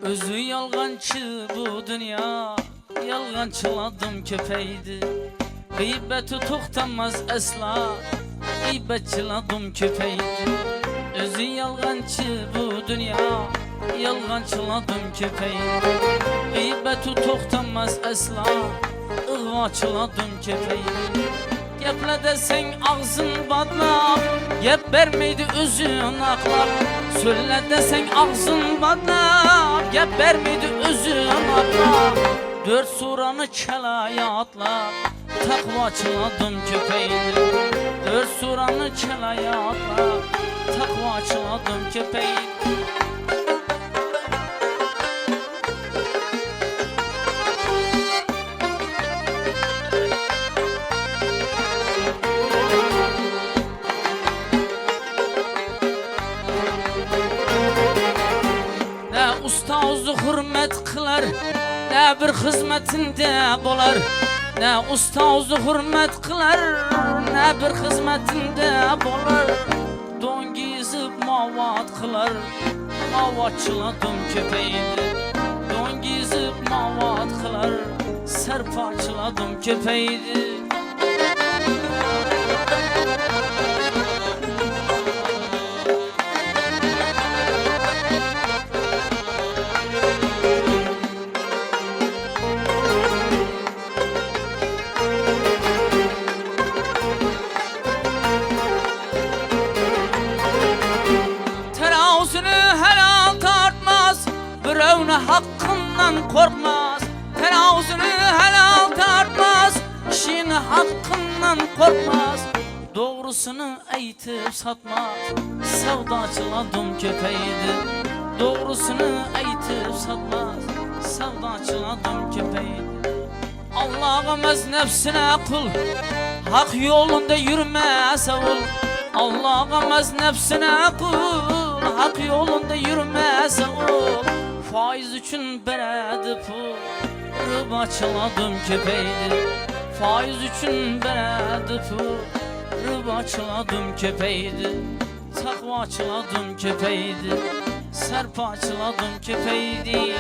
Özü yalgancı bu dünya, yalgancıladım köpeydi. Gıybeti toxtanmaz əsla, gıybetçiladım köpeydi. Özü yalgancı bu dünya, yalgancıladım köpeydi. Gıybeti toxtanmaz əsla, ığvaçıladım köpeydi. Geplə desen ağzın badlap, gep vermeydi özün aklap. Söyle desen ağzın badlap, gep vermeydi özün aklap. Dört suranı kelaya atlap, takvaçıladım köpeydi. Dört suranı kelaya atlap, takvaçıladım köpeydi. Usta özü hürmet kılar, ne bir hizmetinde bolar. Ne usta özü hürmet kılar, ne bir hizmetinde bolar. Don giyizip mavat kılar, mavatçıladım köpeydi. Don giyizip mavat kılar, serpaçıladım köpeydi. Birevne hakkından korkmaz, terazini helal tartmaz. Kişinin hakkından korkmaz, doğrusunu eytip satmaz. Sevdaçıladım köpeydi, doğrusunu eytip satmaz. Sevdaçıladım köpeydi. Allah'a mez nefsine kul, hak yolunda yürümese ol. Allah'a mez nefsine kul, hak yolunda yürümese ol. Faiz üçün beredi pul, rıbaçıladım köpeydi. Faiz üçün beredi pul, rıbaçıladım köpeydi. Takvaçıladım köpeydi, serpaçıladım köpeydi.